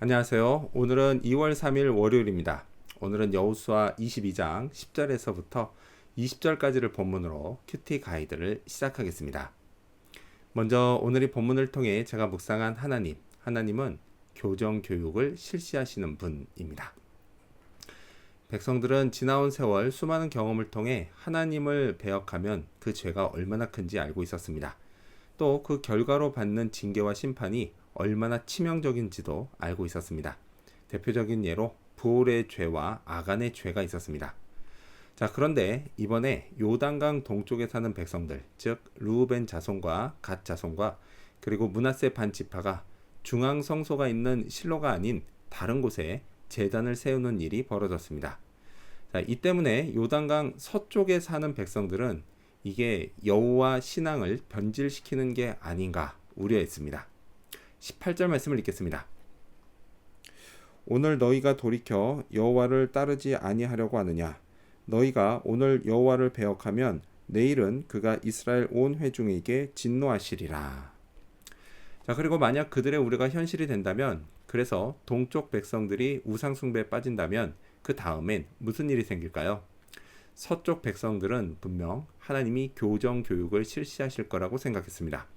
안녕하세요. 오늘은 2월 3일 월요일입니다. 오늘은 여호수아 22장 10절에서부터 20절까지를 본문으로 큐티 가이드를 시작하겠습니다. 먼저 오늘 이 본문을 통해 제가 묵상한 하나님은 교정 교육을 실시하시는 분입니다. 백성들은 지나온 세월 수많은 경험을 통해 하나님을 배역하면 그 죄가 얼마나 큰지 알고 있었습니다. 또 그 결과로 받는 징계와 심판이 얼마나 치명적인지도 알고 있었습니다. 대표적인 예로 부올의 죄와 아간의 죄가 있었습니다. 자, 그런데 이번에 요단강 동쪽에 사는 백성들, 즉 르우벤 자손과 갓 자손과 그리고 므낫세 반 지파가 중앙 성소가 있는 실로가 아닌 다른 곳에 제단을 세우는 일이 벌어졌습니다. 자, 이 때문에 요단강 서쪽에 사는 백성들은 이게 여호와 신앙을 변질시키는 게 아닌가 우려했습니다. 18절 말씀을 읽겠습니다. 오늘 너희가 돌이켜 여호와를 따르지 아니하려고 하느냐? 너희가 오늘 여호와를 배역하면 내일은 그가 이스라엘 온 회중에게 진노하시리라. 자, 그리고 만약 그들의 우려가 현실이 된다면, 그래서 동쪽 백성들이 우상 숭배에 빠진다면 그 다음엔 무슨 일이 생길까요? 서쪽 백성들은 분명 하나님이 교정 교육을 실시하실 거라고 생각했습니다.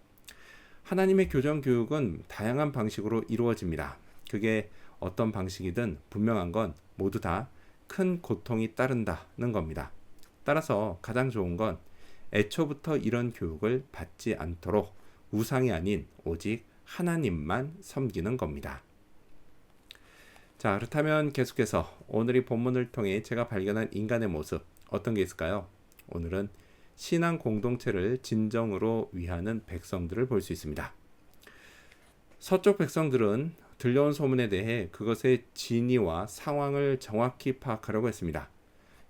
하나님의 교정 교육은 다양한 방식으로 이루어집니다. 그게 어떤 방식이든 분명한 건 모두 다 큰 고통이 따른다는 겁니다. 따라서 가장 좋은 건 애초부터 이런 교육을 받지 않도록 우상이 아닌 오직 하나님만 섬기는 겁니다. 자, 그렇다면 계속해서 오늘 이 본문을 통해 제가 발견한 인간의 모습, 어떤 게 있을까요? 오늘은 신앙 공동체를 진정으로 위하는 백성들을 볼 수 있습니다. 서쪽 백성들은 들려온 소문에 대해 그것의 진위와 상황을 정확히 파악하려고 했습니다.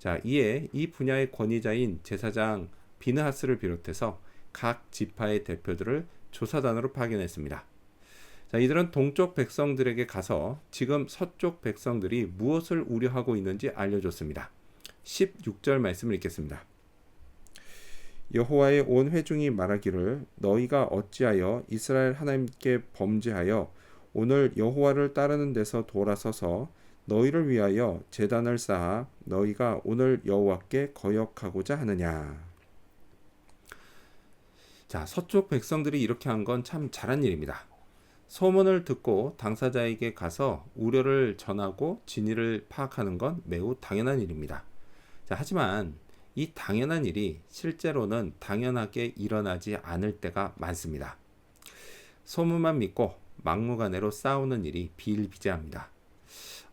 자, 이에 이 분야의 권위자인 제사장 비느하스를 비롯해서 각 지파의 대표들을 조사단으로 파견했습니다. 자, 이들은 동쪽 백성들에게 가서 지금 서쪽 백성들이 무엇을 우려하고 있는지 알려줬습니다. 16절 말씀을 읽겠습니다. 여호와의 온 회중이 말하기를 너희가 어찌하여 이스라엘 하나님께 범죄하여 오늘 여호와를 따르는 데서 돌아서서 너희를 위하여 제단을 쌓아 너희가 오늘 여호와께 거역하고자 하느냐. 자, 서쪽 백성들이 이렇게 한 건 참 잘한 일입니다. 소문을 듣고 당사자에게 가서 우려를 전하고 진위를 파악하는 건 매우 당연한 일입니다. 자, 하지만 이 당연한 일이 실제로는 당연하게 일어나지 않을 때가 많습니다. 소문만 믿고 막무가내로 싸우는 일이 비일비재합니다.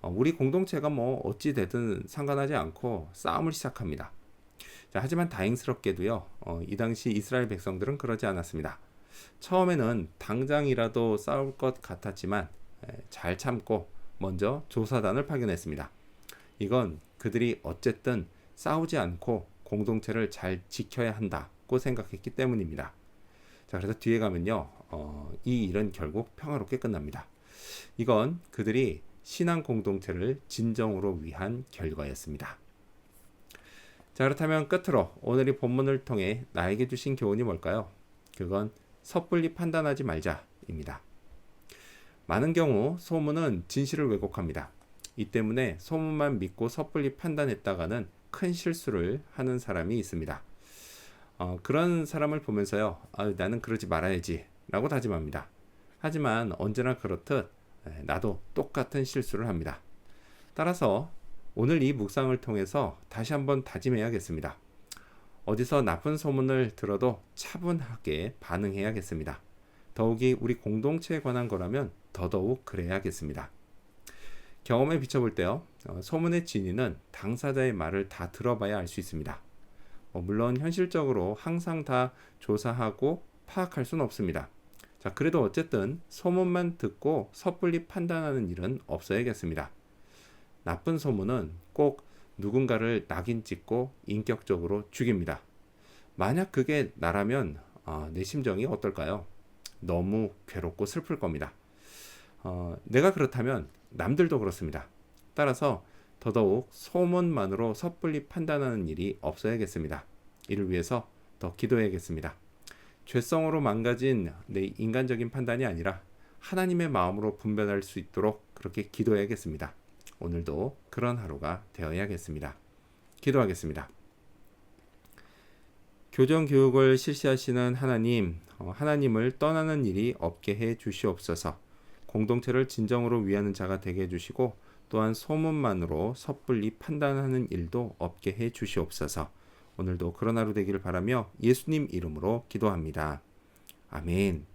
우리 공동체가 어찌 되든 상관하지 않고 싸움을 시작합니다. 자, 하지만 다행스럽게도요, 이 당시 이스라엘 백성들은 그러지 않았습니다. 처음에는 당장이라도 싸울 것 같았지만 잘 참고 먼저 조사단을 파견했습니다. 이건 그들이 어쨌든 싸우지 않고 공동체를 잘 지켜야 한다고 생각했기 때문입니다. 자, 그래서 뒤에 가면요, 이 일은 결국 평화롭게 끝납니다. 이건 그들이 신앙 공동체를 진정으로 위한 결과였습니다. 자, 그렇다면 끝으로 오늘 이 본문을 통해 나에게 주신 교훈이 뭘까요? 그건 섣불리 판단하지 말자입니다. 많은 경우 소문은 진실을 왜곡합니다. 이 때문에 소문만 믿고 섣불리 판단했다가는 큰 실수를 하는 사람이 있습니다. 그런 사람을 보면서요, 나는 그러지 말아야지 라고 다짐합니다. 하지만 언제나 그렇듯 나도 똑같은 실수를 합니다. 따라서 오늘 이 묵상을 통해서 다시 한번 다짐해야겠습니다. 어디서 나쁜 소문을 들어도 차분하게 반응해야겠습니다. 더욱이 우리 공동체에 관한 거라면 더더욱 그래야겠습니다. 경험에 비춰볼 때요, 소문의 진위는 당사자의 말을 다 들어봐야 알 수 있습니다. 물론 현실적으로 항상 다 조사하고 파악할 수는 없습니다. 자, 그래도 어쨌든 소문만 듣고 섣불리 판단하는 일은 없어야겠습니다. 나쁜 소문은 꼭 누군가를 낙인 찍고 인격적으로 죽입니다. 만약 그게 나라면 내 심정이 어떨까요? 너무 괴롭고 슬플 겁니다. 내가 그렇다면 남들도 그렇습니다. 따라서 더더욱 소문만으로 섣불리 판단하는 일이 없어야겠습니다. 이를 위해서 더 기도해야겠습니다. 죄성으로 망가진 내 인간적인 판단이 아니라 하나님의 마음으로 분별할 수 있도록 그렇게 기도해야겠습니다. 오늘도 그런 하루가 되어야겠습니다. 기도하겠습니다. 교정 교육을 실시하시는 하나님, 하나님을 떠나는 일이 없게 해 주시옵소서. 공동체를 진정으로 위하는 자가 되게 해주시고 또한 소문만으로 섣불리 판단하는 일도 없게 해 주시옵소서. 오늘도 그런 하루 되기를 바라며 예수님 이름으로 기도합니다. 아멘.